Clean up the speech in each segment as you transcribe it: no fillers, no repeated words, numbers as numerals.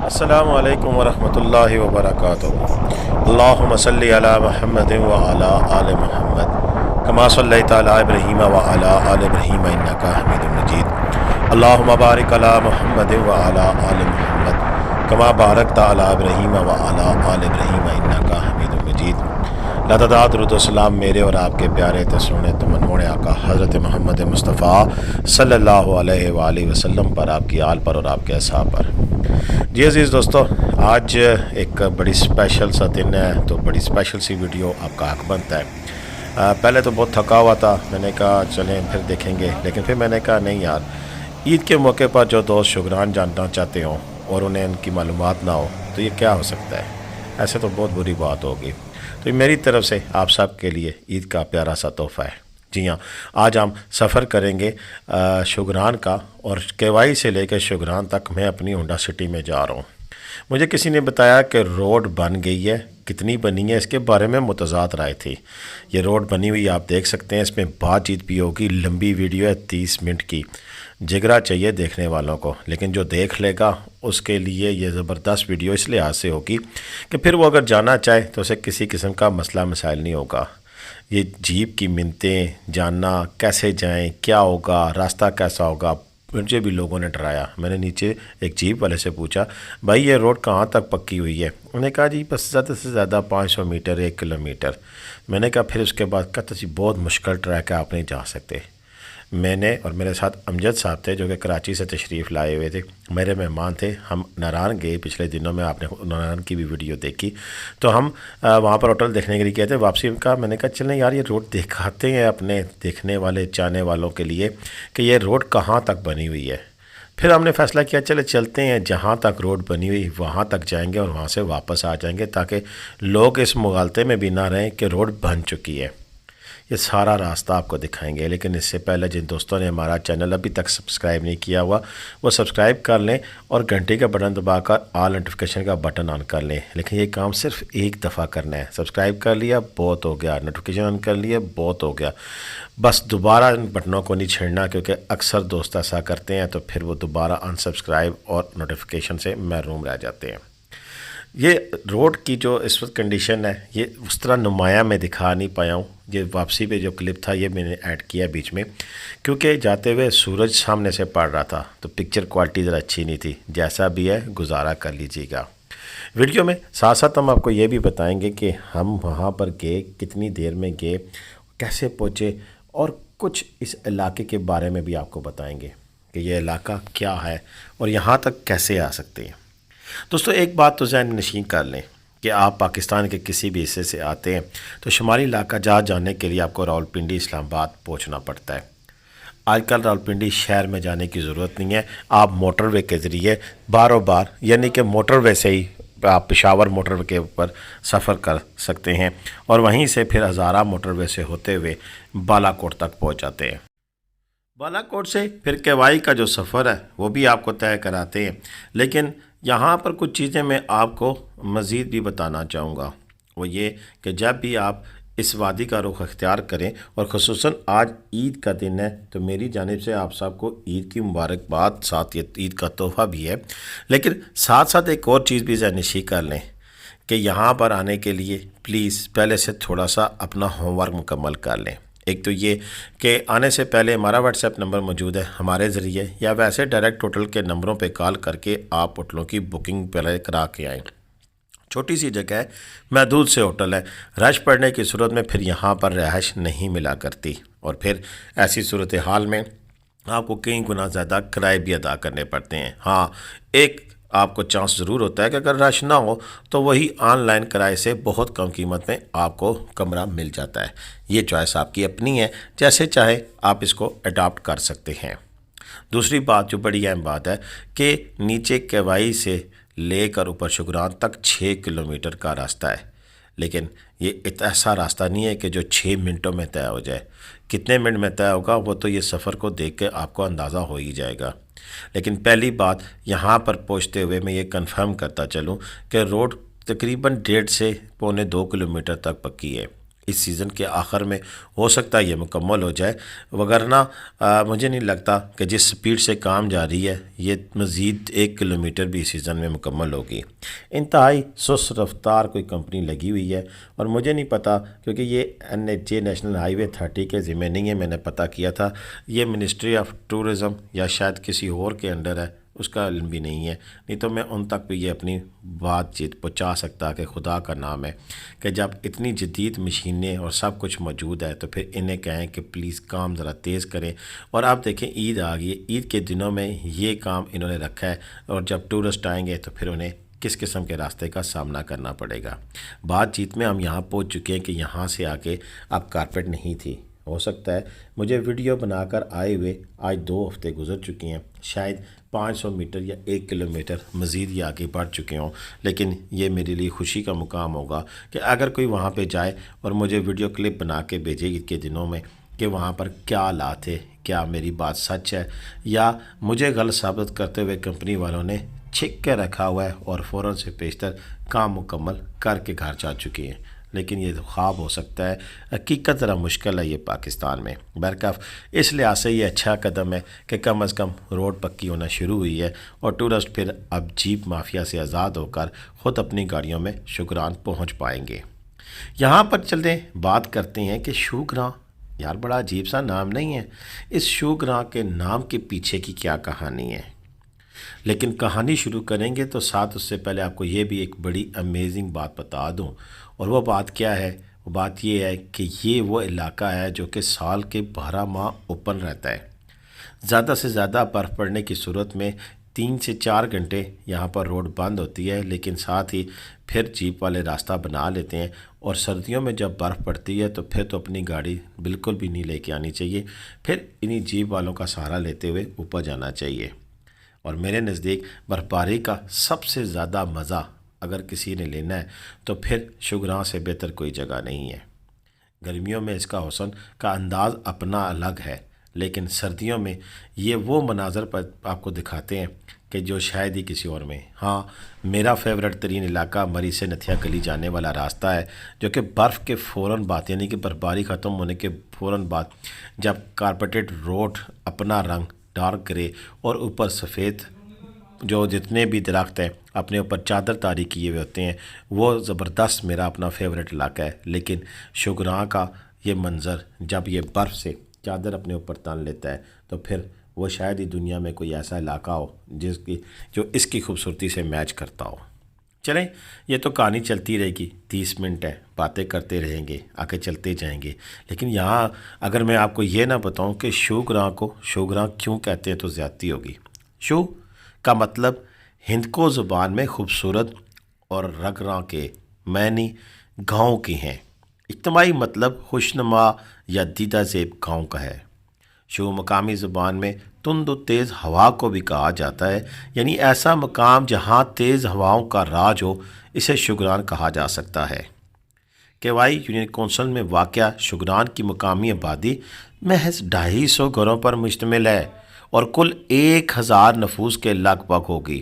السلام علیکم ورحمۃ اللہ وبرکاتہ۔ اللہم صلی علی محمد وعلی آل محمد کما صلیت علی ابراہیم وعلی آل ابراہیم انک حمید مجید۔ اللہم بارک علی محمد وعلی آل محمد کما بارکت علی ابراہیم وعلی آل ابراہیم انک حمید مجید۔ لاتعداد درود و سلام میرے اور آپ کے پیارے تسونے تو منموڑ آقا حضرت محمد مصطفیٰ صلی اللہ علیہ وآلہ وسلم پر، آپ کی آل پر اور آپ کے اصحاب پر۔ جی عزیز دوستو، آج ایک بڑی اسپیشل سا دن ہے، تو بڑی اسپیشل سی ویڈیو آپ کا حق بنتا ہے۔ پہلے تو بہت تھکا ہوا تھا، میں نے کہا چلیں پھر دیکھیں گے، لیکن پھر میں نے کہا نہیں یار، عید کے موقع پر جو دوست شکران جاننا چاہتے ہوں اور انہیں ان کی معلومات نہ ہو تو یہ کیا ہو سکتا ہے، ایسے تو بہت بری بات ہوگی۔ تو یہ میری طرف سے آپ سب کے لیے عید کا پیارا سا تحفہ ہے۔ جی ہاں، آج ہم سفر کریں گے شگران کا، اور کیوائی سے لے کے شگران تک میں اپنی ہونڈا سٹی میں جا رہا ہوں۔ مجھے کسی نے بتایا کہ روڈ بن گئی ہے، کتنی بنی ہے اس کے بارے میں متضاد رائے تھی۔ یہ روڈ بنی ہوئی آپ دیکھ سکتے ہیں، اس میں بات چیت بھی ہوگی، لمبی ویڈیو ہے 30 منٹ کی، جگرا چاہیے دیکھنے والوں کو، لیکن جو دیکھ لے گا اس کے لیے یہ زبردست ویڈیو اس لحاظ سے ہوگی کہ پھر وہ اگر جانا چاہے تو اسے کسی قسم کا مسئلہ مسائل نہیں ہوگا۔ یہ جیپ کی منتیں جاننا، کیسے جائیں، کیا ہوگا، راستہ کیسا ہوگا، مجھے بھی لوگوں نے ڈرایا۔ میں نے نیچے ایک جیپ والے سے پوچھا، بھائی یہ روڈ کہاں تک پکی ہوئی ہے؟ انہوں نے کہا جی بس زیادہ سے زیادہ 500 میٹر 1 کلومیٹر۔ میں نے کہا پھر اس کے بعد کہتا جی بہت مشکل ٹریک ہے، آپ نہیں جا سکتے۔ میں نے اور میرے ساتھ امجد صاحب تھے جو کہ کراچی سے تشریف لائے ہوئے تھے، میرے مہمان تھے۔ ہم ناران گئے پچھلے دنوں میں، آپ نے ناران کی بھی ویڈیو دیکھی، تو ہم وہاں پر ہوٹل دیکھنے کے لیے گئے تھے۔ واپسی کا میں نے کہا چلیں یار یہ روڈ دکھاتے ہیں اپنے دیکھنے والے چاہنے والوں کے لیے کہ یہ روڈ کہاں تک بنی ہوئی ہے۔ پھر ہم نے فیصلہ کیا چلے چلتے ہیں، جہاں تک روڈ بنی ہوئی وہاں تک جائیں گے اور وہاں سے واپس آ جائیں گے، تاکہ لوگ اس مغالطے میں بھی نہ رہیں کہ روڈ بن چکی ہے۔ یہ سارا راستہ آپ کو دکھائیں گے، لیکن اس سے پہلے جن دوستوں نے ہمارا چینل ابھی تک سبسکرائب نہیں کیا ہوا وہ سبسکرائب کر لیں اور گھنٹی کا بٹن دبا کر آل نوٹیفیکیشن کا بٹن آن کر لیں۔ لیکن یہ کام صرف ایک دفعہ کرنا ہے، سبسکرائب کر لیا بہت ہو گیا، نوٹیفیکیشن آن کر لیا بہت ہو گیا، بس دوبارہ ان بٹنوں کو نہیں چھیڑنا، کیونکہ اکثر دوست ایسا کرتے ہیں تو پھر وہ دوبارہ ان سبسکرائب اور نوٹیفیکیشن سے محروم رہ جاتے ہیں۔ یہ روڈ کی جو اس وقت کنڈیشن ہے یہ اس طرح نمایاں میں دکھا نہیں پایا ہوں، یہ واپسی پہ جو کلپ تھا یہ میں نے ایڈ کیا بیچ میں، کیونکہ جاتے ہوئے سورج سامنے سے پڑ رہا تھا تو پکچر کوالٹی ذرا اچھی نہیں تھی۔ جیسا بھی ہے گزارا کر لیجیے گا۔ ویڈیو میں ساتھ ساتھ ہم آپ کو یہ بھی بتائیں گے کہ ہم وہاں پر گئے، کتنی دیر میں گئے، کیسے پہنچے، اور کچھ اس علاقے کے بارے میں بھی آپ کو بتائیں گے کہ یہ علاقہ کیا ہے اور یہاں تک کیسے آ سکتے ہیں۔ دوستو ایک بات تو ذہن نشین کر لیں کہ آپ پاکستان کے کسی بھی حصے سے آتے ہیں تو شمالی علاقہ جہاں جانے کے لیے آپ کو راولپنڈی اسلام آباد پہنچنا پڑتا ہے۔ آج کل راولپنڈی شہر میں جانے کی ضرورت نہیں ہے، آپ موٹر وے کے ذریعے باروبار بار یعنی کہ موٹر وے سے ہی آپ پشاور موٹر وے کے اوپر سفر کر سکتے ہیں، اور وہیں سے پھر ہزارہ موٹر وے سے ہوتے ہوئے بالا کوٹ تک پہنچ جاتے ہیں۔ بالا کوٹ سے پھر کیوائی کا جو سفر ہے وہ بھی آپ کو طے کراتے ہیں، لیکن یہاں پر کچھ چیزیں میں آپ کو مزید بھی بتانا چاہوں گا، وہ یہ کہ جب بھی آپ اس وادی کا رخ اختیار کریں، اور خصوصاً آج عید کا دن ہے تو میری جانب سے آپ سب کو عید کی مبارکباد، ساتھ یہ عید کا تحفہ بھی ہے، لیکن ساتھ ساتھ ایک اور چیز بھی ذہن نشین کر لیں کہ یہاں پر آنے کے لیے پلیز پہلے سے تھوڑا سا اپنا ہوم ورک مکمل کر لیں۔ ایک تو یہ کہ آنے سے پہلے ہمارا واٹس ایپ نمبر موجود ہے، ہمارے ذریعے یا ویسے ڈائریکٹ ہوٹل کے نمبروں پہ کال کر کے آپ ہوٹلوں کی بکنگ پہلے کرا کے آئیں۔ چھوٹی سی جگہ ہے، محدود سے ہوٹل ہے، رش پڑنے کی صورت میں پھر یہاں پر رہائش نہیں ملا کرتی، اور پھر ایسی صورتحال میں آپ کو کئی گنا زیادہ کرائے بھی ادا کرنے پڑتے ہیں۔ ہاں، ایک آپ کو چانس ضرور ہوتا ہے کہ اگر رش نہ ہو تو وہی آن لائن کرائے سے بہت کم قیمت میں آپ کو کمرہ مل جاتا ہے۔ یہ چوائس آپ کی اپنی ہے، جیسے چاہے آپ اس کو اڈاپٹ کر سکتے ہیں۔ دوسری بات جو بڑی اہم بات ہے کہ نیچے کیوائی سے لے کر اوپر شگران تک 6 کلومیٹر کا راستہ ہے، لیکن یہ ایسا راستہ نہیں ہے کہ جو 6 منٹوں میں طے ہو جائے۔ کتنے منٹ میں طے ہوگا وہ تو یہ سفر کو دیکھ کے آپ کو اندازہ ہو ہی جائے گا، لیکن پہلی بات یہاں پر پہنچتے ہوئے میں یہ کنفرم کرتا چلوں کہ روڈ تقریباً 1.5 سے 1.25 کلومیٹر تک پکی ہے۔ اس سیزن کے آخر میں ہو سکتا ہے یہ مکمل ہو جائے، وگرنہ مجھے نہیں لگتا کہ جس سپیڈ سے کام جاری ہے یہ مزید 1 کلومیٹر بھی اس سیزن میں مکمل ہوگی۔ انتہائی سست رفتار کوئی کمپنی لگی ہوئی ہے، اور مجھے نہیں پتہ کیونکہ یہ NHA نیشنل ہائی وے 30 کے ذمہ نہیں ہے، میں نے پتہ کیا تھا یہ منسٹری آف ٹورزم یا شاید کسی اور کے انڈر ہے، اس کا علم بھی نہیں ہے، نہیں تو میں ان تک بھی یہ اپنی بات چیت پہنچا سکتا کہ خدا کا نام ہے کہ جب اتنی جدید مشینیں اور سب کچھ موجود ہے تو پھر انہیں کہیں کہ پلیز کام ذرا تیز کریں۔ اور آپ دیکھیں عید آ گئی ہے، عید کے دنوں میں یہ کام انہوں نے رکھا ہے، اور جب ٹورسٹ آئیں گے تو پھر انہیں کس قسم کے راستے کا سامنا کرنا پڑے گا۔ بات چیت میں ہم یہاں پہنچ چکے ہیں کہ یہاں سے آ کے اب کارپیٹ نہیں تھی، ہو سکتا ہے مجھے ویڈیو بنا کر آئے ہوئے آج 2 ہفتے گزر چکے ہیں، شاید 500 میٹر یا 1 کلومیٹر مزید یہ آگے بڑھ چکے ہوں، لیکن یہ میرے لیے خوشی کا مقام ہوگا کہ اگر کوئی وہاں پہ جائے اور مجھے ویڈیو کلپ بنا کے بھیجے عید کے دنوں میں کہ وہاں پر کیا حالات تھے، کیا میری بات سچ ہے یا مجھے غلط ثابت کرتے ہوئے کمپنی والوں نے چھک کے رکھا ہوا ہے اور فوراً سے پیشتر کام مکمل کر کے گھر جا چکے ہیں۔ لیکن یہ خواب ہو سکتا ہے، حقیقت ذرا مشکل ہے یہ پاکستان میں۔ برکف اس لحاظ سے یہ اچھا قدم ہے کہ کم از کم روڈ پکی ہونا شروع ہوئی ہے، اور ٹورسٹ پھر اب جیپ مافیا سے آزاد ہو کر خود اپنی گاڑیوں میں شوگران پہنچ پائیں گے۔ یہاں پر چلتے بات کرتے ہیں کہ شوگراں، یار بڑا عجیب سا نام نہیں ہے؟ اس شوگراں کے نام کے پیچھے کی کیا کہانی ہے؟ لیکن کہانی شروع کریں گے تو ساتھ اس سے پہلے آپ کو یہ بھی ایک بڑی امیزنگ بات بتا دوں، اور وہ بات کیا ہے؟ وہ بات یہ ہے کہ یہ وہ علاقہ ہے جو کہ سال کے 12 ماہ اوپن رہتا ہے۔ زیادہ سے زیادہ برف پڑنے کی صورت میں 3 سے 4 گھنٹے یہاں پر روڈ بند ہوتی ہے، لیکن ساتھ ہی پھر جیپ والے راستہ بنا لیتے ہیں، اور سردیوں میں جب برف پڑتی ہے تو پھر تو اپنی گاڑی بالکل بھی نہیں لے کے آنی چاہیے، پھر انہی جیپ والوں کا سہارا لیتے ہوئے اوپر جانا چاہیے۔ اور میرے نزدیک برف باری کا سب سے زیادہ مزہ اگر کسی نے لینا ہے تو پھر شوگراں سے بہتر کوئی جگہ نہیں ہے۔ گرمیوں میں اس کا حسن کا انداز اپنا الگ ہے، لیکن سردیوں میں یہ وہ مناظر پر آپ کو دکھاتے ہیں کہ جو شاید ہی کسی اور میں۔ ہاں، میرا فیورٹ ترین علاقہ مری سے نتھیا گلی جانے والا راستہ ہے، جو کہ برف کے فوراً بعد، یعنی کہ برف باری ختم ہونے کے فوراً بعد جب کارپیٹڈ روڈ اپنا رنگ ڈارک گرے اور اوپر سفید جو جتنے بھی درخت ہیں اپنے اوپر چادر طاری کیے ہوئے ہوتے ہیں، وہ زبردست میرا اپنا فیورٹ علاقہ ہے۔ لیکن شوگراں کا یہ منظر جب یہ برف سے چادر اپنے اوپر تان لیتا ہے تو پھر وہ شاید ہی دنیا میں کوئی ایسا علاقہ ہو جو اس کی خوبصورتی سے میچ کرتا ہو۔ چلیں، یہ تو کہانی چلتی رہے گی، 30 منٹ ہے، باتیں کرتے رہیں گے، آگے چلتے جائیں گے، لیکن یہاں اگر میں آپ کو یہ نہ بتاؤں کہ شوگراں کو شوگراں کیوں کہتے ہیں تو زیادتی ہوگی۔ شو کا مطلب ہندکو زبان میں خوبصورت، اور رگراں کے معنی گاؤں کی ہیں۔ اجتماعی مطلب خوشنما یا دیدہ زیب گاؤں کا ہے۔ شو مقامی زبان میں تند و تیز ہوا کو بھی کہا جاتا ہے، یعنی ایسا مقام جہاں تیز ہواؤں کا راج ہو، اسے شوگران کہا جا سکتا ہے۔ کیوائی یونین کونسل میں واقع شوگران کی مقامی آبادی محض 250 گھروں پر مشتمل ہے اور کل 1000 نفوس کے لگ بھگ ہوگی۔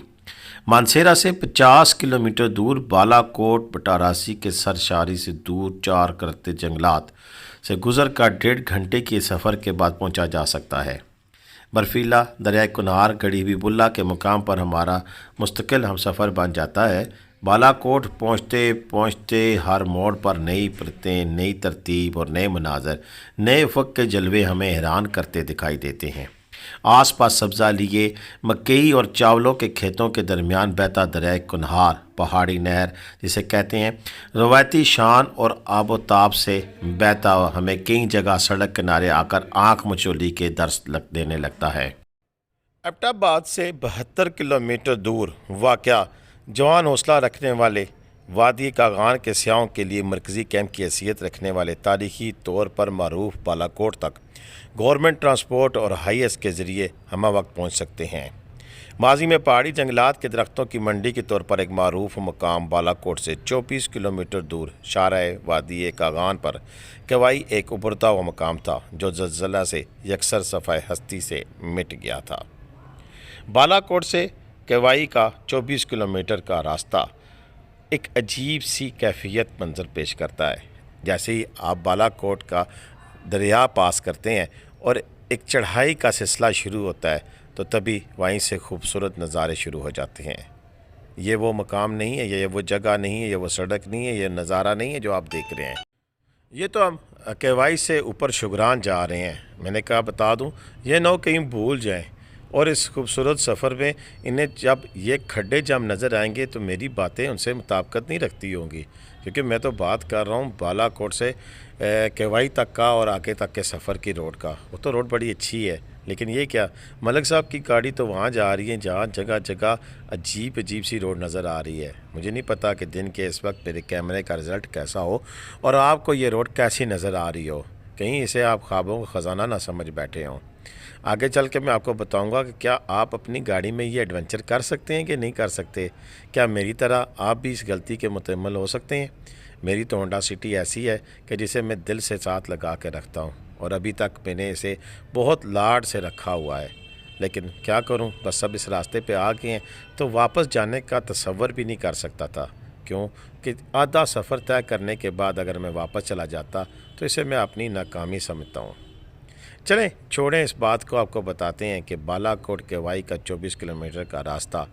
مانسیرا سے 50 کلومیٹر دور بالا کوٹ بٹاراسی کے سرشاری سے دور 4 کرتے جنگلات سے گزر کر 1.5 گھنٹے کے سفر کے بعد پہنچا جا سکتا ہے۔ برفیلا دریائے کنہار گڑھی حبیب اللہ کے مقام پر ہمارا مستقل ہم سفر بن جاتا ہے۔ بالا کوٹ پہنچتے پہنچتے ہر موڑ پر نئی پرتیں، نئی ترتیب اور نئے مناظر، نئے افق کے جلوے ہمیں حیران کرتے دکھائی دیتے ہیں۔ آس پاس سبزہ لیے مکئی اور چاولوں کے کھیتوں کے درمیان بہتا دریائے کنہار، پہاڑی نہر جسے کہتے ہیں، روایتی شان اور آب و تاب سے بہتا ہمیں کئی جگہ سڑک کنارے آ کر آنکھ مچولی کے درس دینے لگتا ہے۔ ایبٹ آباد سے 72 کلومیٹر دور واقع جوان حوصلہ رکھنے والے وادی کاغان کے سیاحوں کے لیے مرکزی کیمپ کی حیثیت رکھنے والے تاریخی طور پر معروف بالا کوٹ تک گورنمنٹ ٹرانسپورٹ اور ہائی ایس کے ذریعے ہمہ وقت پہنچ سکتے ہیں۔ ماضی میں پہاڑی جنگلات کے درختوں کی منڈی کے طور پر ایک معروف مقام بالا کوٹ سے 24 کلومیٹر دور شارع وادی کاغان پر کیوائی ایک ابھرتا ہوا مقام تھا جو زلزلہ سے یکسر صفحہ ہستی سے مٹ گیا تھا۔ بالا کوٹ سے کیوائی کا 24 کلومیٹر کا راستہ ایک عجیب سی کیفیت منظر پیش کرتا ہے۔ جیسے ہی آپ بالا کوٹ کا دریا پاس کرتے ہیں اور ایک چڑھائی کا سلسلہ شروع ہوتا ہے تو تبھی وہیں سے خوبصورت نظارے شروع ہو جاتے ہیں۔ یہ وہ مقام نہیں ہے، یہ وہ جگہ نہیں ہے، یہ وہ سڑک نہیں ہے، یہ نظارہ نہیں ہے جو آپ دیکھ رہے ہیں۔ یہ تو ہم کیوائی سے اوپر شگران جا رہے ہیں۔ میں نے کہا بتا دوں یہ نہ کہیں بھول جائیں، اور اس خوبصورت سفر میں انہیں جب یہ کھڈے جب نظر آئیں گے تو میری باتیں ان سے مطابقت نہیں رکھتی ہوں گی، کیونکہ میں تو بات کر رہا ہوں بالا کوٹ سے کیوائی تک کا اور آگے تک کے سفر کی روڈ کا۔ وہ تو روڈ بڑی اچھی ہے، لیکن یہ کیا ملک صاحب کی گاڑی تو وہاں جا رہی ہے جہاں جگہ جگہ عجیب سی روڈ نظر آ رہی ہے۔ مجھے نہیں پتا کہ دن کے اس وقت میرے کیمرے کا رزلٹ کیسا ہو اور آپ کو یہ روڈ کیسی نظر آ رہی ہو، کہیں اسے آپ خوابوں کا خزانہ نہ سمجھ بیٹھے ہوں۔ آگے چل کے میں آپ کو بتاؤں گا کہ کیا آپ اپنی گاڑی میں یہ ایڈونچر کر سکتے ہیں کہ نہیں کر سکتے، کیا میری طرح آپ بھی اس غلطی کے متحمل ہو سکتے ہیں۔ میری تو ہونڈا سٹی ایسی ہے کہ جسے میں دل سے ساتھ لگا کے رکھتا ہوں، اور ابھی تک میں نے اسے بہت لاڈ سے رکھا ہوا ہے، لیکن کیا کروں، بس سب اس راستے پہ آ گئے ہیں تو واپس جانے کا تصور بھی نہیں کر سکتا تھا۔ کیوں کہ آدھا سفر طے کرنے کے بعد اگر میں واپس چلا جاتا تو اسے میں اپنی ناکامی سمجھتا ہوں۔ چلیں چھوڑیں اس بات کو، آپ کو بتاتے ہیں کہ بالا کوٹ کیوائی کا 24 کلومیٹر کا راستہ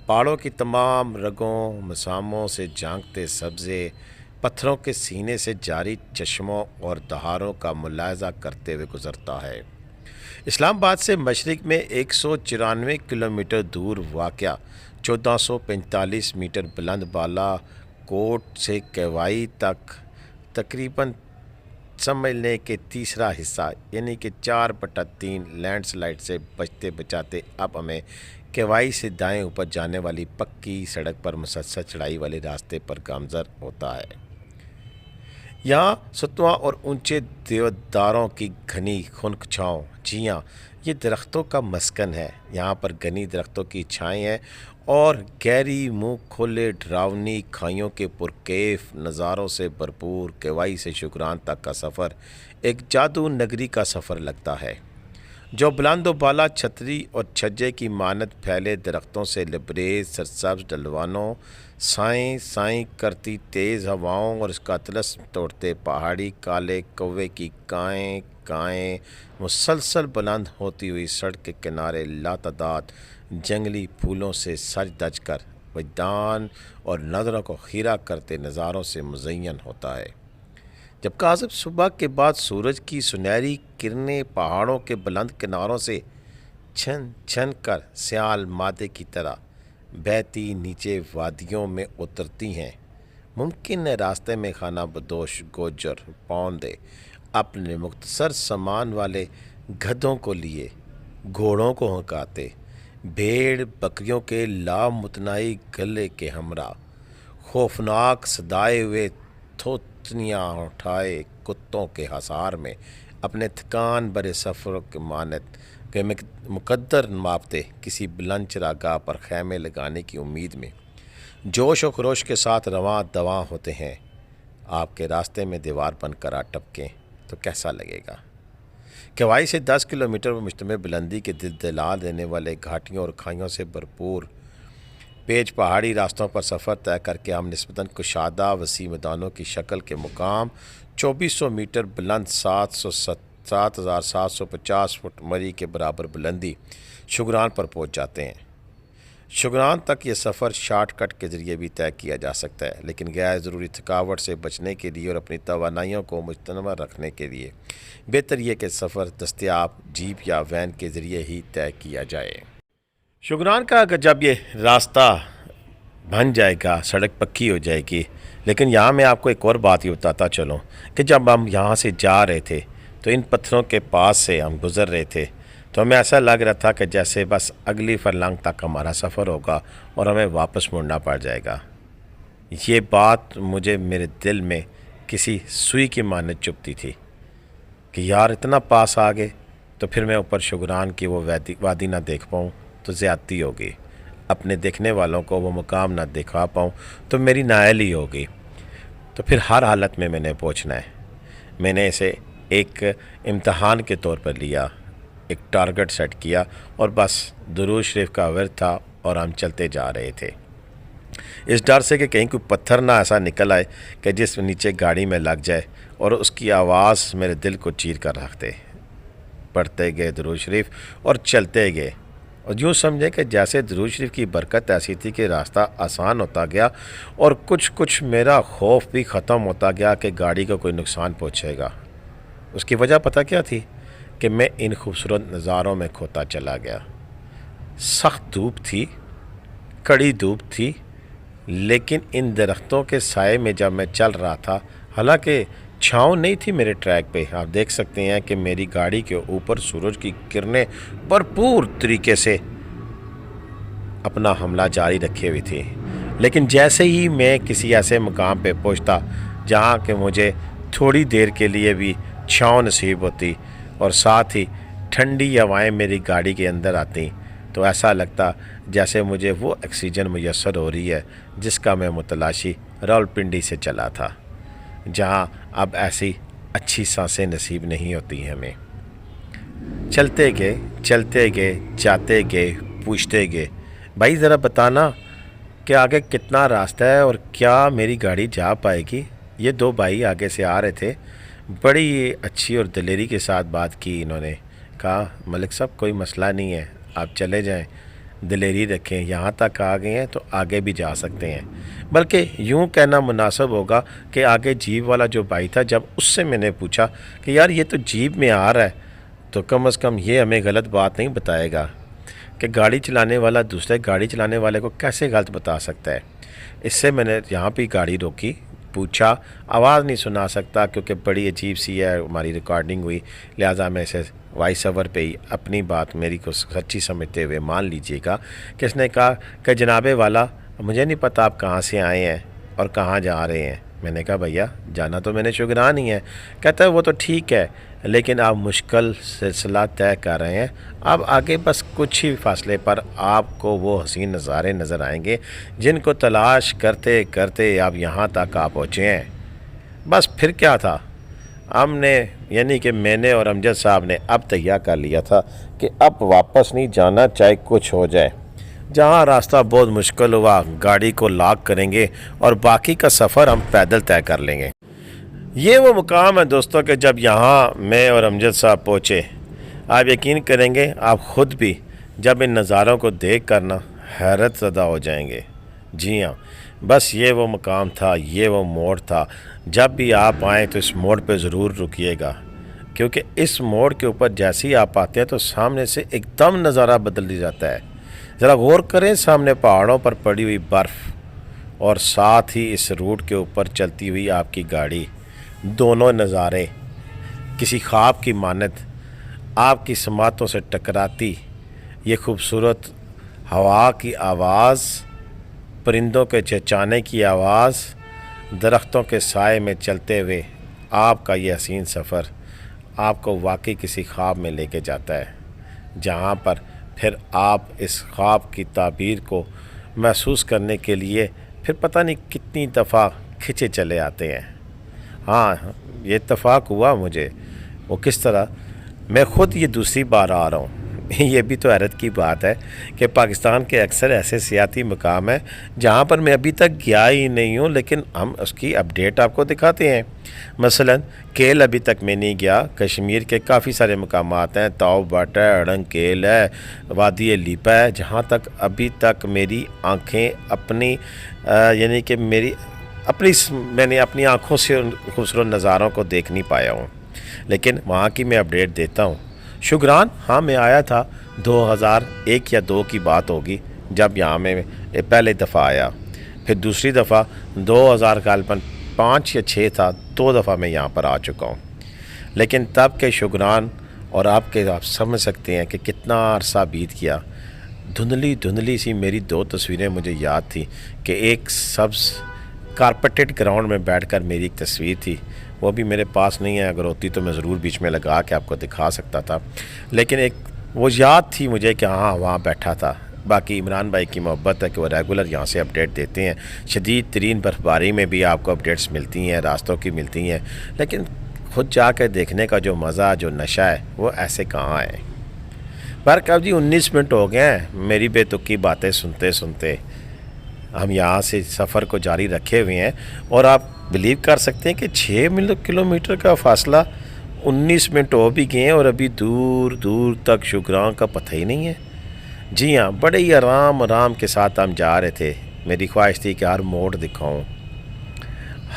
پہاڑوں کی تمام رگوں مساموں سے جھانکتے سبزے، پتھروں کے سینے سے جاری چشموں اور دہاروں کا ملاحظہ کرتے ہوئے گزرتا ہے۔ اسلام آباد سے مشرق میں 194 کلومیٹر دور واقع 1445 میٹر بلند بالا کوٹ سے کیوائی تک تقریباً سمجھنے کے تیسرا حصہ یعنی کہ 4/3 لینڈ سلائڈ سے بچتے بچاتے اب ہمیں کیوائی سے دائیں اوپر جانے والی پکی سڑک پر مسلسل چڑھائی والے راستے پر گامزن ہوتا ہے۔ یہاں ستواں اور اونچے دیوداروں کی گھنی خنک چھاؤں، جی ہاں یہ درختوں کا مسکن ہے۔ یہاں پر گھنی درختوں کی چھائیں ہیں اور گہری منہ کھولے ڈراؤنی کھائیوں کے پرکیف نظاروں سے بھرپور کیوائی سے شگران تک کا سفر ایک جادو نگری کا سفر لگتا ہے، جو بلند و بالا چھتری اور چھجے کی مانند پھیلے درختوں سے لبریز سرسبز ڈلوانوں، سائیں سائیں کرتی تیز ہواؤں اور اس کا طلسم توڑتے پہاڑی کالے کوے کی کائیں کائیں مسلسل بلند ہوتی ہوئی سڑک کے کنارے لاتعداد جنگلی پھولوں سے سج دج کر وجدان اور نظروں کو خیرہ کرتے نظاروں سے مزین ہوتا ہے۔ جب کاذب صبح کے بعد سورج کی سنہری کرنیں پہاڑوں کے بلند کناروں سے چھن چھن کر سیال مادے کی طرح بہتی نیچے وادیوں میں اترتی ہیں، ممکن ہے راستے میں خانہ بدوش گوجر پوندے اپنے مختصر سامان والے گدھوں کو لیے گھوڑوں کو ہنکاتے، بھیڑ بکریوں کے لامتناہی گلے کے ہمراہ خوفناک صدائے ہوئے تھوتنیاں اٹھائے کتوں کے حصار میں اپنے تھکان برے سفروں کے مانت کے مقدر ماپتے کسی بلند چراگاہ پر خیمے لگانے کی امید میں جوش و خروش کے ساتھ رواں دواں ہوتے ہیں۔ آپ کے راستے میں دیوار بن کر آ ٹپکیں تو کیسا لگے گا؟ کیوائی سے 10 کلومیٹر پر مشتمل بلندی کے دلدلا دینے والے گھاٹیوں اور کھائیوں سے بھرپور پیچ پہاڑی راستوں پر سفر طے کر کے ہم نسبتاً کشادہ وسیع میدانوں کی شکل کے مقام 2400 میٹر بلند 7750 فٹ مری کے برابر بلندی شگران پر پہنچ جاتے ہیں۔ شگران تک یہ سفر شارٹ کٹ کے ذریعے بھی طے کیا جا سکتا ہے، لیکن غیر ضروری تھکاوٹ سے بچنے کے لیے اور اپنی توانائیوں کو مجتمع رکھنے کے لیے بہتر یہ کہ سفر دستیاب جیپ یا وین کے ذریعے ہی طے کیا جائے۔ شگران کا اگر جب یہ راستہ بن جائے گا، سڑک پکی ہو جائے گی، لیکن یہاں میں آپ کو ایک اور بات یہ بتاتا چلوں کہ جب ہم یہاں سے جا رہے تھے تو ان پتھروں کے پاس سے ہم گزر رہے تھے تو ہمیں ایسا لگ رہا تھا کہ جیسے بس اگلی فرلانگ تک ہمارا سفر ہوگا اور ہمیں واپس مڑنا پڑ جائے گا۔ یہ بات مجھے میرے دل میں کسی سوئی کی مانند چبھتی تھی کہ یار اتنا پاس آ گئے تو پھر میں اوپر شگران کی وہ وادی نہ دیکھ پاؤں تو زیادتی ہوگی، اپنے دیکھنے والوں کو وہ مقام نہ دکھا پاؤں تو میری نااہلی ہوگی، تو پھر ہر حالت میں نے پہنچنا ہے۔ میں نے اسے ایک امتحان کے طور پر لیا، ایک ٹارگٹ سیٹ کیا اور بس درود شریف کا ورد تھا اور ہم چلتے جا رہے تھے۔ اس ڈر سے کہ کہیں کوئی پتھر نہ ایسا نکل آئے کہ جس نیچے گاڑی میں لگ جائے اور اس کی آواز میرے دل کو چیر کر رکھ دے۔ پڑھتے گئے درود شریف اور چلتے گئے، اور یوں سمجھے کہ جیسے درود شریف کی برکت ایسی تھی کہ راستہ آسان ہوتا گیا، اور کچھ میرا خوف بھی ختم ہوتا گیا کہ گاڑی کو کوئی نقصان پہنچے گا۔ اس کی وجہ پتہ کیا تھی؟ کہ میں ان خوبصورت نظاروں میں کھوتا چلا گیا۔ سخت دھوپ تھی، کڑی دھوپ تھی، لیکن ان درختوں کے سائے میں جب میں چل رہا تھا، حالانکہ چھاؤں نہیں تھی میرے ٹریک پہ، آپ دیکھ سکتے ہیں کہ میری گاڑی کے اوپر سورج کی کرنیں بھرپور طریقے سے اپنا حملہ جاری رکھے ہوئی تھی، لیکن جیسے ہی میں کسی ایسے مقام پہ پہنچتا جہاں کہ مجھے تھوڑی دیر کے لیے بھی چھاؤں نصیب ہوتی اور ساتھ ہی ٹھنڈی ہوائیں میری گاڑی کے اندر آتی، تو ایسا لگتا جیسے مجھے وہ آکسیجن میسر ہو رہی ہے جس کا میں متلاشی راولپنڈی سے چلا تھا، جہاں اب ایسی اچھی سانسیں نصیب نہیں ہوتی ہیں ہمیں۔ چلتے گئے جاتے گئے، پوچھتے گئے، بھائی ذرا بتانا کہ آگے کتنا راستہ ہے اور کیا میری گاڑی جا پائے گی؟ یہ دو بھائی آگے سے آ رہے تھے، بڑی اچھی اور دلیری کے ساتھ بات کی۔ انہوں نے کہا ملک صاحب کوئی مسئلہ نہیں ہے، آپ چلے جائیں، دلیری رکھیں، یہاں تک آ گئے ہیں تو آگے بھی جا سکتے ہیں۔ بلکہ یوں کہنا مناسب ہوگا کہ آگے جیپ والا جو بھائی تھا، جب اس سے میں نے پوچھا کہ یار یہ تو جیپ میں آ رہا ہے، تو کم از کم یہ ہمیں غلط بات نہیں بتائے گا کہ گاڑی چلانے والا دوسرے گاڑی چلانے والے کو کیسے غلط بتا سکتا ہے۔ اس سے میں نے یہاں پہ گاڑی روکی، پوچھا، آواز نہیں سنا سکتا کیونکہ بڑی عجیب سی ہے، ہماری ریکارڈنگ ہوئی، لہٰذا میں اسے وائس اوور پہ ہی اپنی بات میری کو سچی سمجھتے ہوئے مان لیجئے گا کہ اس نے کہا کہ جناب والا مجھے نہیں پتہ آپ کہاں سے آئے ہیں اور کہاں جا رہے ہیں۔ میں نے کہا بھیا جانا تو میں نے شگران ہی ہے۔ کہتا ہے وہ تو ٹھیک ہے، لیکن آپ مشکل سلسلہ طے کر رہے ہیں، اب آگے بس کچھ ہی فاصلے پر آپ کو وہ حسین نظارے نظر آئیں گے جن کو تلاش کرتے کرتے آپ یہاں تک آ پہنچے ہیں۔ بس پھر کیا تھا، ہم نے یعنی کہ میں نے اور امجد صاحب نے اب تیار کر لیا تھا کہ اب واپس نہیں جانا چاہے کچھ ہو جائے۔ جہاں راستہ بہت مشکل ہوا گاڑی کو لاک کریں گے اور باقی کا سفر ہم پیدل طے کر لیں گے۔ یہ وہ مقام ہے دوستوں کہ جب یہاں میں اور امجد صاحب پہنچے، آپ یقین کریں گے آپ خود بھی جب ان نظاروں کو دیکھ کر نا حیرت زدہ ہو جائیں گے۔ جی ہاں، بس یہ وہ مقام تھا، یہ وہ موڑ تھا۔ جب بھی آپ آئیں تو اس موڑ پہ ضرور رکیے گا، کیونکہ اس موڑ کے اوپر جیسے ہی آپ آتے ہیں تو سامنے سے ایک دم نظارہ بدل جاتا ہے۔ ذرا غور کریں، سامنے پہاڑوں پر پڑی ہوئی برف اور ساتھ ہی اس روٹ کے اوپر چلتی ہوئی آپ کی گاڑی، دونوں نظارے کسی خواب کی مانند آپ کی سماعتوں سے ٹکراتی، یہ خوبصورت ہوا کی آواز، پرندوں کے چہچانے کی آواز، درختوں کے سائے میں چلتے ہوئے آپ کا یہ حسین سفر آپ کو واقعی کسی خواب میں لے کے جاتا ہے، جہاں پر پھر آپ اس خواب کی تعبیر کو محسوس کرنے کے لیے پھر پتہ نہیں کتنی دفعہ کھنچے چلے آتے ہیں۔ ہاں یہ اتفاق ہوا مجھے، وہ کس طرح، میں خود یہ دوسری بار آ رہا ہوں۔ یہ بھی تو حیرت کی بات ہے کہ پاکستان کے اکثر ایسے سیاحتی مقام ہیں جہاں پر میں ابھی تک گیا ہی نہیں ہوں، لیکن ہم اس کی اپڈیٹ آپ کو دکھاتے ہیں۔ مثلا کیل ابھی تک میں نہیں گیا، کشمیر کے کافی سارے مقامات ہیں، تاؤ بٹ ہے، اڑنگ کیل ہے، وادی لیپا ہے، جہاں تک ابھی تک میری آنکھیں اپنی یعنی کہ میں نے اپنی آنکھوں سے ان خوبصورت نظاروں کو دیکھ نہیں پایا ہوں، لیکن وہاں کی میں اپڈیٹ دیتا ہوں۔ شگران، ہاں میں آیا تھا 2001 یا 2 کی بات ہوگی جب یہاں میں پہلے دفعہ آیا، پھر دوسری دفعہ 2005 یا 6 تھا، 2 دفعہ میں یہاں پر آ چکا ہوں۔ لیکن تب کے شگران اور آپ سمجھ سکتے ہیں کہ کتنا عرصہ بیت گیا۔ دھندلی سی میری 2 تصویریں مجھے یاد تھی کہ ایک سبز کارپیٹڈ گراؤنڈ میں بیٹھ کر میری ایک تصویر تھی، وہ بھی میرے پاس نہیں ہے، اگر ہوتی تو میں ضرور بیچ میں لگا کے آپ کو دکھا سکتا تھا، لیکن ایک وہ یاد تھی مجھے کہ ہاں وہاں بیٹھا تھا۔ باقی عمران بھائی کی محبت ہے کہ وہ ریگولر یہاں سے اپڈیٹ دیتے ہیں، شدید ترین برفباری میں بھی آپ کو اپڈیٹس ملتی ہیں، راستوں کی ملتی ہیں، لیکن خود جا کے دیکھنے کا جو مزہ، جو نشہ ہے، وہ ایسے کہاں ہے۔ برکب جی 19 منٹ ہو گئے ہیں میری بے تکی باتیں سنتے سنتے۔ ہم یہاں سے سفر کو جاری رکھے ہوئے ہیں، اور آپ بلیو کر سکتے ہیں کہ 6 کلومیٹر کا فاصلہ 19 منٹ ہو بھی گئے ہیں اور ابھی دور دور تک شگران کا پتہ ہی نہیں ہے۔ جی ہاں، بڑے ہی آرام کے ساتھ ہم جا رہے تھے۔ میری خواہش تھی کہ ہر موڑ دکھاؤں،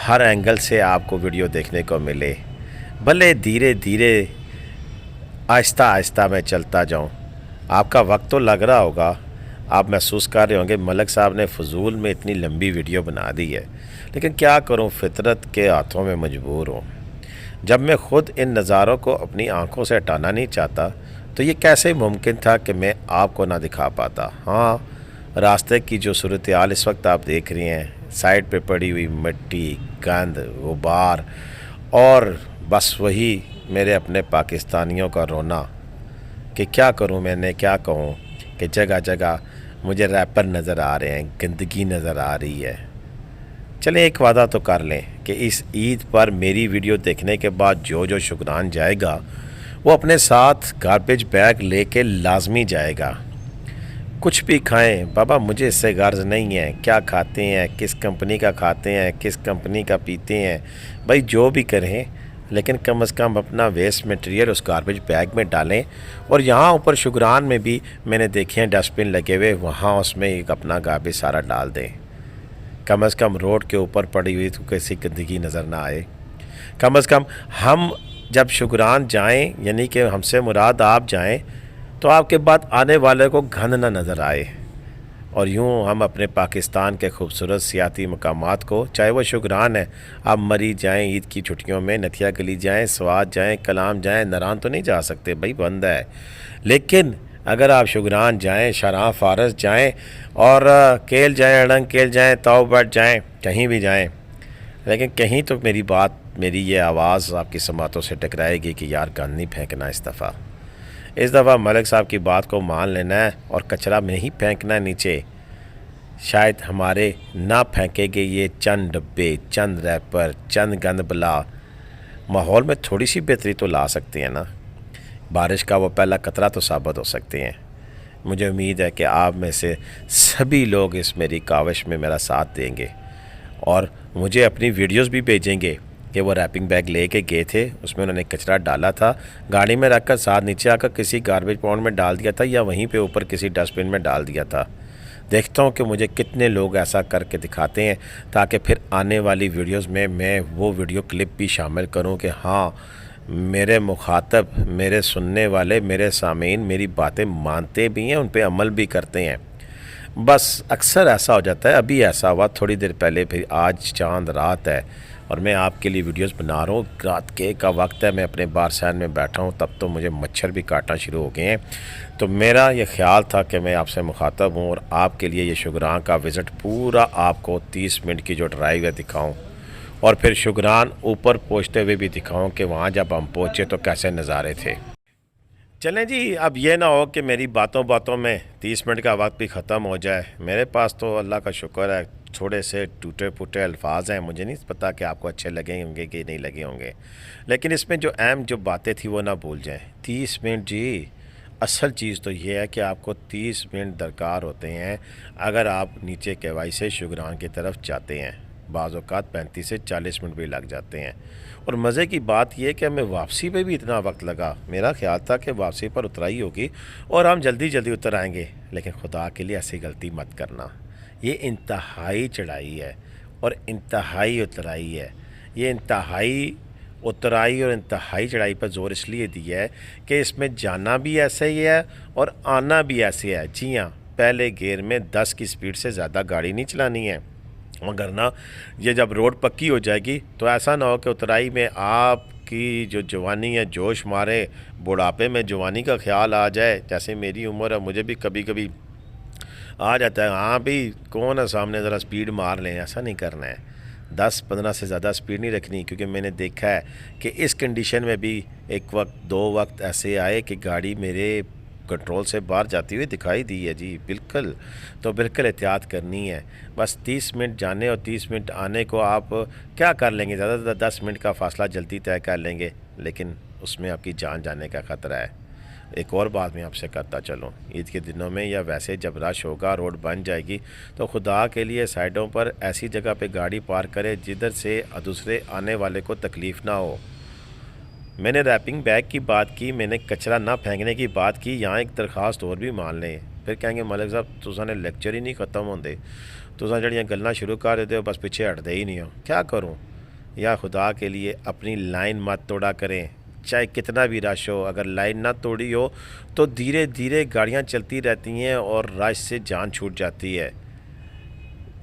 ہر اینگل سے آپ کو ویڈیو دیکھنے کو ملے، بھلے دھیرے دھیرے آہستہ آہستہ میں چلتا جاؤں۔ آپ کا وقت تو لگ رہا ہوگا، آپ محسوس کر رہے ہوں گے ملک صاحب نے فضول میں اتنی لمبی ویڈیو بنا دی ہے، لیکن کیا کروں، فطرت کے ہاتھوں میں مجبور ہوں۔ جب میں خود ان نظاروں کو اپنی آنکھوں سے ہٹانا نہیں چاہتا تو یہ کیسے ممکن تھا کہ میں آپ کو نہ دکھا پاتا۔ ہاں، راستے کی جو صورتحال اس وقت آپ دیکھ رہی ہیں، سائڈ پہ پڑی ہوئی مٹی، گند، غبار، اور بس وہی میرے اپنے پاکستانیوں کا رونا کہ کیا کروں، میں نے کیا کہوں کہ جگہ جگہ مجھے ریپر نظر آ رہے ہیں، گندگی نظر آ رہی ہے۔ چلیں ایک وعدہ تو کر لیں کہ اس عید پر میری ویڈیو دیکھنے کے بعد جو شگران جائے گا وہ اپنے ساتھ گاربیج بیگ لے کے لازمی جائے گا۔ کچھ بھی کھائیں بابا، مجھے اس سے غرض نہیں ہے کیا کھاتے ہیں، کس کمپنی کا کھاتے ہیں، کس کمپنی کا پیتے ہیں، بھائی جو بھی کریں، لیکن کم از کم اپنا ویسٹ مٹیریل اس گاربیج بیگ میں ڈالیں۔ اور یہاں اوپر شگران میں بھی میں نے دیکھے ہیں ڈسٹ بن لگے ہوئے، وہاں اس میں ایک اپنا گاربیج سارا ڈال دیں۔ کم از کم روڈ کے اوپر پڑی ہوئی تو کیسی گندگی نظر نہ آئے۔ کم از کم ہم جب شگران جائیں، یعنی کہ ہم سے مراد آپ جائیں، تو آپ کے بعد آنے والے کو گند نہ نظر آئے۔ اور یوں ہم اپنے پاکستان کے خوبصورت سیاحتی مقامات کو، چاہے وہ شگران ہے، آپ مری جائیں عید کی چھٹیوں میں، نتھیا گلی جائیں، سوات جائیں، کلام جائیں، نران تو نہیں جا سکتے بھائی، بند ہے، لیکن اگر آپ شگران جائیں، شاہراہ فارس جائیں، اور کیل جائیں، اڑنگ کیل جائیں، تاؤ بٹ جائیں، کہیں بھی جائیں، لیکن کہیں تو میری یہ آواز آپ کی سماعتوں سے ٹکرائے گی کہ یار گند نہیں پھینکنا اس دفعہ ملک صاحب کی بات کو مان لینا ہے اور کچرا میں نہیں پھینکنا ہے نیچے۔ شاید ہمارے نہ پھینکے گے یہ چند ڈبے، چند ریپر، چند گند بلا ماحول میں تھوڑی سی بہتری تو لا سکتے ہیں نا، بارش کا وہ پہلا قطرہ تو ثابت ہو سکتے ہیں۔ مجھے امید ہے کہ آپ میں سے سبھی لوگ اس میری کاوش میں میرا ساتھ دیں گے اور مجھے اپنی ویڈیوز بھی بھیجیں گے کہ وہ ریپنگ بیگ لے کے گئے تھے، اس میں انہوں نے کچرا ڈالا تھا، گاڑی میں رکھ کر ساتھ نیچے آ کر کسی گاربیج پونڈ میں ڈال دیا تھا یا وہیں پہ اوپر کسی ڈسٹ بن میں ڈال دیا تھا۔ دیکھتا ہوں کہ مجھے کتنے لوگ ایسا کر کے دکھاتے ہیں، تاکہ پھر آنے والی ویڈیوز میں وہ ویڈیو کلپ بھی شامل کروں کہ ہاں میرے مخاطب، میرے سننے والے، میرے سامعین میری باتیں مانتے بھی ہیں، ان پہ عمل بھی کرتے ہیں۔ بس اکثر ایسا ہو جاتا ہے، ابھی ایسا ہوا تھوڑی دیر پہلے، پھر آج چاند رات ہے اور میں آپ کے لیے ویڈیوز بنا رہا ہوں، رات کے کا وقت ہے، میں اپنے بار سین میں بیٹھا ہوں، تب تو مجھے مچھر بھی کاٹنا شروع ہو گئے ہیں۔ تو میرا یہ خیال تھا کہ میں آپ سے مخاطب ہوں اور آپ کے لیے یہ شگران کا وزٹ پورا آپ کو 30 منٹ کی جو ڈرائیو ہے دکھاؤں، اور پھر شگران اوپر پہنچتے ہوئے بھی دکھاؤں کہ وہاں جب ہم پہنچے تو کیسے نظارے تھے۔ چلیں جی، اب یہ نہ ہو کہ میری باتوں میں 30 منٹ کا وقت بھی ختم ہو جائے۔ میرے پاس تو اللہ کا شکر ہے تھوڑے سے ٹوٹے پھوٹے الفاظ ہیں، مجھے نہیں پتا کہ آپ کو اچھے لگے ہوں گے کہ نہیں لگے ہوں گے، لیکن اس میں جو اہم جو باتیں تھیں وہ نہ بھول جائیں۔ 30 منٹ جی، اصل چیز تو یہ ہے کہ آپ کو 30 منٹ درکار ہوتے ہیں اگر آپ نیچے کیوائی سے شگران کی طرف جاتے ہیں، بعض اوقات 35 سے 40 منٹ بھی لگ جاتے ہیں۔ اور مزے کی بات یہ کہ ہمیں واپسی پہ بھی اتنا وقت لگا، میرا خیال تھا کہ واپسی پر اترائی ہوگی اور ہم جلدی اتر آئیں گے، لیکن خدا کے لیے ایسی غلطی مت کرنا، یہ انتہائی چڑھائی ہے اور انتہائی اترائی ہے۔ یہ انتہائی اترائی اور انتہائی چڑھائی پر زور اس لیے دیا ہے کہ اس میں جانا بھی ایسے ہی ہے اور آنا بھی ایسے ہے۔ جی ہاں، پہلے گیئر میں 10 کی سپیڈ سے زیادہ گاڑی نہیں چلانی ہے، مگر نہ یہ جب روڈ پکی ہو جائے گی تو ایسا نہ ہو کہ اترائی میں آپ کی جو جوانی ہے جوش مارے، بڑھاپے میں جوانی کا خیال آ جائے، جیسے میری عمر ہے مجھے بھی کبھی کبھی آ جاتا ہے، ہاں بھی کون ہے سامنے ذرا سپیڈ مار لیں، ایسا نہیں کرنا ہے۔ 10-15 سے زیادہ سپیڈ نہیں رکھنی، کیونکہ میں نے دیکھا ہے کہ اس کنڈیشن میں بھی ایک وقت 2 وقت ایسے آئے کہ گاڑی میرے کنٹرول سے باہر جاتی ہوئی دکھائی دی ہے جی، بالکل، تو بالکل احتیاط کرنی ہے۔ بس 30 منٹ جانے اور 30 منٹ آنے کو آپ کیا کر لیں گے، زیادہ سے زیادہ 10 منٹ کا فاصلہ جلدی طے کر لیں گے، لیکن اس میں آپ کی جان جانے کا خطرہ ہے۔ ایک اور بات میں آپ سے کرتا چلوں، عید کے دنوں میں یا ویسے جب رش ہوگا، روڈ بن جائے گی، تو خدا کے لیے سائڈوں پر ایسی جگہ پہ گاڑی پارک کرے جدھر سے دوسرے آنے والے کو تکلیف نہ ہو۔ میں نے ریپنگ بیگ کی بات کی، میں نے کچرا نہ پھینکنے کی بات کی، یہاں ایک درخواست اور بھی مان لیں۔ پھر کہیں گے ملک صاحب تساں نے لیکچر ہی نہیں ختم ہوندے، تساں جڑیاں گلاں شروع کر دیتے ہو بس پیچھے ہٹتے ہی نہیں ہو، کیا کروں؟ یا خدا کے لیے اپنی لائن مت توڑا کریں، چاہے کتنا بھی رش ہو، اگر لائن نہ توڑی ہو تو دھیرے دھیرے گاڑیاں چلتی رہتی ہیں اور رش سے جان چھوٹ جاتی ہے۔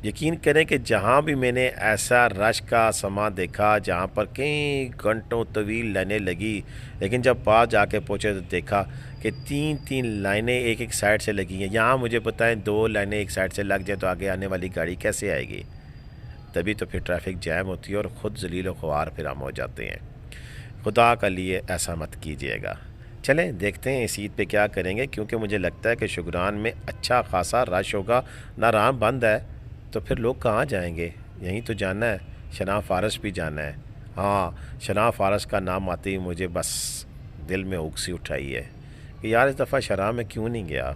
یقین کریں کہ جہاں بھی میں نے ایسا رش کا سما دیکھا جہاں پر کئی گھنٹوں طویل لائنیں لگی، لیکن جب پاس جا کے پہنچے تو دیکھا کہ تین لائنیں ایک ایک سائڈ سے لگی ہیں۔ یہاں مجھے بتائیں 2 لائنیں ایک سائڈ سے لگ جائیں تو آگے آنے والی گاڑی کیسے آئے گی؟ تبھی تو پھر ٹریفک جیم ہوتی ہے اور خود ذلیل و خوار پھر ہم ہو جاتے ہیں۔ خدا کا لیے ایسا مت کیجیے گا۔ چلیں دیکھتے ہیں اس عید پہ کیا کریں گے، کیونکہ مجھے لگتا ہے کہ شگران میں اچھا خاصا رش ہوگا، نارام بند ہے، تو پھر لوگ کہاں جائیں گے؟ یہیں تو جانا ہے، شناہ فارس بھی جانا ہے۔ ہاں، شناہ فارس کا نام آتے ہی مجھے بس دل میں اگسی اٹھائی ہے کہ یار اس دفعہ شرح میں کیوں نہیں گیا،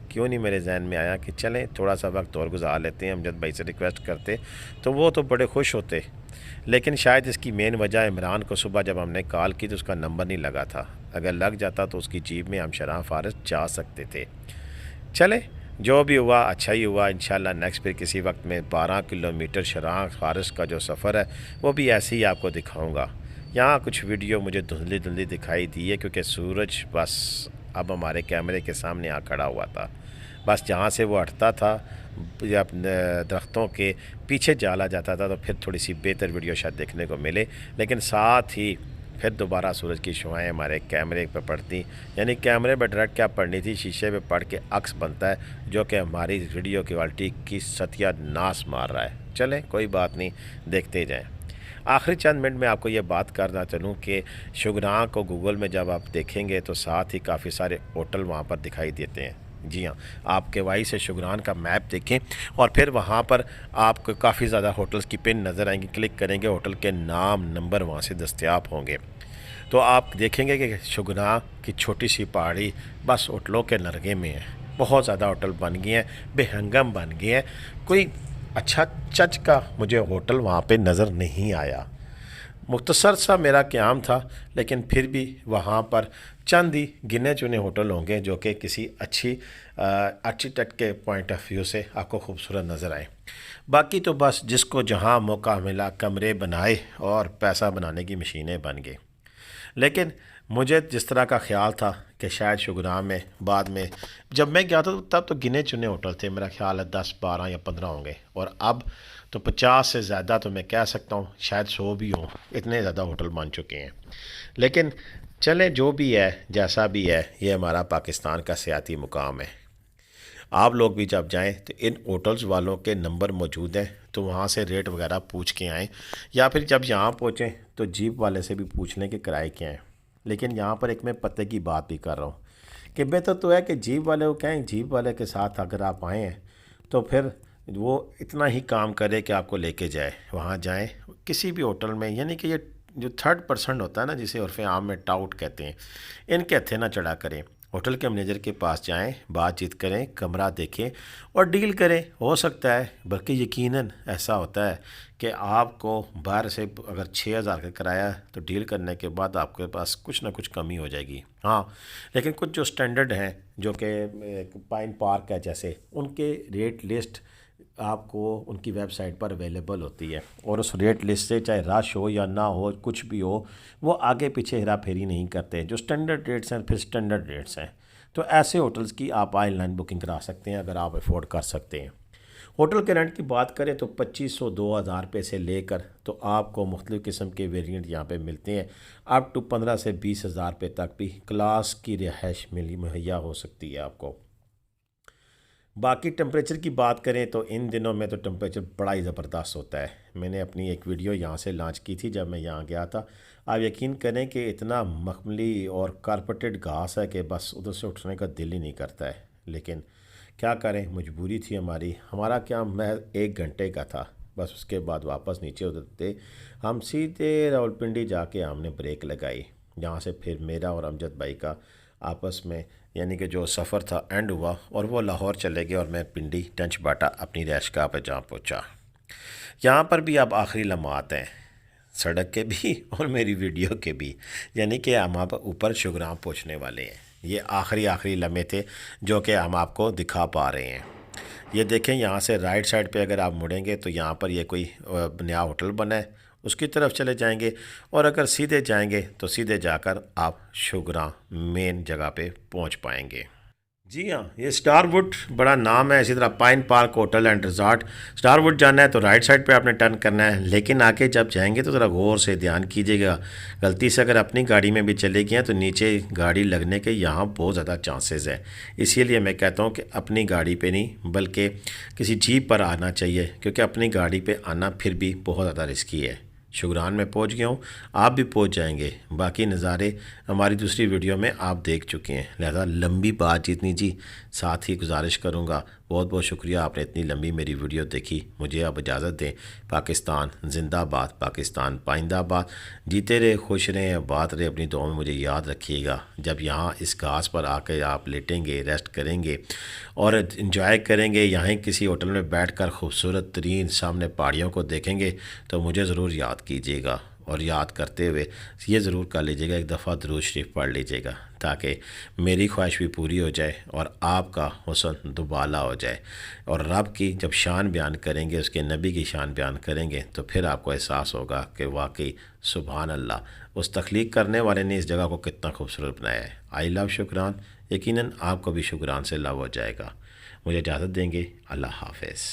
کیوں نہیں میرے ذہن میں آیا کہ چلیں تھوڑا سا وقت اور گزار لیتے ہیں، امجد بھائی سے ریکویسٹ کرتے تو وہ تو بڑے خوش ہوتے۔ لیکن شاید اس کی مین وجہ عمران کو صبح جب ہم نے کال کی تو اس کا نمبر نہیں لگا تھا، اگر لگ جاتا تو اس کی جیب میں ہم شرح فارس جا سکتے تھے۔ چلیں جو بھی ہوا اچھا ہی ہوا، انشاءاللہ نیکسٹ پھر کسی وقت میں 12 کلومیٹر شرح فارس کا جو سفر ہے وہ بھی ایسے ہی آپ کو دکھاؤں گا۔ یہاں کچھ ویڈیو مجھے دھندلی دکھائی دی ہے کیونکہ سورج بس اب ہمارے کیمرے کے سامنے آ کھڑا ہوا تھا، بس جہاں سے وہ ہٹتا تھا یا درختوں کے پیچھے جالا جاتا تھا تو پھر تھوڑی سی بہتر ویڈیو شاید دیکھنے کو ملے، لیکن ساتھ ہی پھر دوبارہ سورج کی شعائیں ہمارے کیمرے پہ پڑتی، یعنی کیمرے پہ ڈائریکٹ کیا پڑنی تھی، شیشے پہ پڑھ کے عکس بنتا ہے جو کہ ہماری ویڈیو کوالٹی کی ستیہ ناس مار رہا ہے۔ چلیں کوئی بات نہیں، دیکھتے جائیں۔ آخری چند منٹ میں آپ کو یہ بات کرنا چلوں کہ شگراں کو گوگل میں جب آپ دیکھیں گے تو ساتھ ہی کافی سارے ہوٹل وہاں پر دکھائی دیتے ہیں۔ جی ہاں، آپ کے وائی سے شگران کا میپ دیکھیں اور پھر وہاں پر آپ کو کافی زیادہ ہوٹلز کی پن نظر آئیں گی، کلک کریں گے ہوٹل کے نام نمبر وہاں سے دستیاب ہوں گے، تو آپ دیکھیں گے کہ شگراں کی چھوٹی سی پہاڑی بس ہوٹلوں کے نرگے میں ہے۔ بہت زیادہ ہوٹل بن گئے ہیں، بے ہنگم بن گئے ہیں، کوئی اچھا چچ کا مجھے ہوٹل وہاں پہ نظر نہیں آیا۔ مختصر سا میرا قیام تھا، لیکن پھر بھی وہاں پر چند ہی گنے چنے ہوٹل ہوں گے جو کہ کسی اچھی آرکیٹیکٹ کے پوائنٹ آف ویو سے آپ کو خوبصورت نظر آئے۔ باقی تو بس جس کو جہاں موقع ملا کمرے بنائے اور پیسہ بنانے کی مشینیں بن گئے۔ لیکن مجھے جس طرح کا خیال تھا کہ شاید شگراں میں بعد میں جب میں گیا تھا تب تو گنے چنے ہوٹل تھے، میرا خیال ہے 10 12 یا 15 ہوں گے، اور اب تو 50 سے زیادہ تو میں کہہ سکتا ہوں، شاید 100 بھی ہوں، اتنے زیادہ ہوٹل بن چکے ہیں۔ لیکن چلیں جو بھی ہے جیسا بھی ہے، یہ ہمارا پاکستان کا سیاحتی مقام ہے۔ آپ لوگ بھی جب جائیں تو ان ہوٹلز والوں کے نمبر موجود ہیں تو وہاں سے ریٹ وغیرہ پوچھ کے آئیں، یا پھر جب یہاں پہنچیں تو جیپ والے سے بھی پوچھ لیں کہ کرائے کیا ہیں۔ لیکن یہاں پر ایک میں پتے کی بات بھی کر رہا ہوں کہ بہتر تو ہے کہ جیپ والے کو کہیں جیپ والے کے ساتھ اگر آپ آئیں ہیں تو پھر وہ اتنا ہی کام کرے کہ آپ کو لے کے جائے، وہاں جائیں کسی بھی ہوٹل میں، یعنی کہ یہ جو 3rd پرسن ہوتا ہے نا جسے عرف عام میں ٹاؤٹ کہتے ہیں، ان کے ہتھے نہ چڑھا کریں۔ ہوٹل کے مینیجر کے پاس جائیں، بات چیت کریں، کمرہ دیکھیں اور ڈیل کریں۔ ہو سکتا ہے بلکہ یقیناً ایسا ہوتا ہے کہ آپ کو باہر سے اگر 6000 کا کرایہ ہے تو ڈیل کرنے کے بعد آپ کے پاس کچھ نہ کچھ کمی ہو جائے گی۔ ہاں، لیکن کچھ جو سٹینڈرڈ ہیں جو کہ پائن پارک ہے جیسے، ان کے ریٹ لسٹ آپ کو ان کی ویب سائٹ پر اویلیبل ہوتی ہے، اور اس ریٹ لسٹ سے چاہے رش ہو یا نہ ہو کچھ بھی ہو وہ آگے پیچھے ہیرا پھیری نہیں کرتے، جو سٹینڈرڈ ریٹس ہیں پھر سٹینڈرڈ ریٹس ہیں۔ تو ایسے ہوٹلز کی آپ آن لائن بکنگ کرا سکتے ہیں اگر آپ افورڈ کر سکتے ہیں۔ ہوٹل کے رینٹ کی بات کریں تو 2500 2000 روپے سے لے کر تو آپ کو مختلف قسم کے ویریئنٹ یہاں پہ ملتے ہیں، اپ ٹو 15 سے 20,000 روپے تک بھی کلاس کی رہائش مہیا ہو سکتی ہے آپ کو۔ باقی ٹمپریچر کی بات کریں تو ان دنوں میں تو ٹمپریچر بڑا ہی زبردست ہوتا ہے۔ میں نے اپنی ایک ویڈیو یہاں سے لانچ کی تھی جب میں یہاں گیا تھا، آپ یقین کریں کہ اتنا مخملی اور کارپیٹڈ گھاس ہے کہ بس ادھر سے اٹھنے کا دل ہی نہیں کرتا ہے، لیکن کیا کریں مجبوری تھی ہمارا کیا میں 1 گھنٹے کا تھا، بس اس کے بعد واپس نیچے اترتے ہم سیدھے راولپنڈی جا کے ہم نے بریک لگائی، جہاں سے پھر میرا اور امجد بھائی کا آپس میں یعنی کہ جو سفر تھا اینڈ ہوا اور وہ لاہور چلے گئے اور میں پنڈی ٹنچ باٹا اپنی رہائش گاہ پہ جہاں پہنچا۔ یہاں پر بھی اب آخری لمحات ہیں، سڑک کے بھی اور میری ویڈیو کے بھی، یعنی کہ ہم اب اوپر شوگرام پہنچنے والے ہیں۔ یہ آخری لمحے تھے جو کہ ہم آپ کو دکھا پا رہے ہیں۔ یہ دیکھیں یہاں سے رائٹ سائڈ پہ اگر آپ مڑیں گے تو یہاں پر یہ کوئی نیا ہوٹل بنا ہے، اس کی طرف چلے جائیں گے، اور اگر سیدھے جائیں گے تو سیدھے جا کر آپ شوگرام مین جگہ پہ پہنچ پائیں گے۔ جی ہاں، یہ سٹار ووڈ بڑا نام ہے، اسی طرح pine park hotel and resort. Star would جانا ہے تو رائٹ سائڈ پہ آپ نے ٹرن کرنا ہے، لیکن آگے جب جائیں گے تو ذرا غور سے دھیان کیجیے گا، غلطی سے اگر اپنی گاڑی میں بھی چلے گئے ہیں تو نیچے گاڑی لگنے کے یہاں بہت زیادہ چانسز ہے۔ اسی لیے میں کہتا ہوں کہ اپنی گاڑی پہ نہیں بلکہ کسی جیپ پر آنا چاہیے، کیونکہ اپنی گاڑی پہ آنا پھر بھی بہت زیادہ رسکی ہے۔ شوگران میں پہنچ گیا ہوں، آپ بھی پہنچ جائیں گے، باقی نظارے ہماری دوسری ویڈیو میں آپ دیکھ چکے ہیں، لہذا لمبی بات جتنی جی ساتھ ہی گزارش کروں گا۔ بہت بہت شکریہ آپ نے اتنی لمبی میری ویڈیو دیکھی، مجھے اب اجازت دیں۔ پاکستان زندہ باد، پاکستان پائندہ آباد، جیتے رہے، خوش رہیں، آباد رہے، اپنی دعاؤں میں مجھے یاد رکھیے گا۔ جب یہاں اس گھاس پر آ کے آپ لیٹیں گے، ریسٹ کریں گے اور انجوائے کریں گے، یہیں کسی ہوٹل میں بیٹھ کر خوبصورت ترین سامنے پہاڑیوں کو دیکھیں گے تو مجھے ضرور یاد کیجیے گا، اور یاد کرتے ہوئے یہ ضرور کر لیجیے گا ایک دفعہ درود شریف پڑھ لیجیے گا، تاکہ میری خواہش بھی پوری ہو جائے اور آپ کا حسن دوبالا ہو جائے۔ اور رب کی جب شان بیان کریں گے، اس کے نبی کی شان بیان کریں گے تو پھر آپ کو احساس ہوگا کہ واقعی سبحان اللہ، اس تخلیق کرنے والے نے اس جگہ کو کتنا خوبصورت بنایا ہے۔ آئی لو شکران، یقیناً آپ کو بھی شکران سے لو ہو جائے گا۔ مجھے اجازت دیں گے، اللہ حافظ۔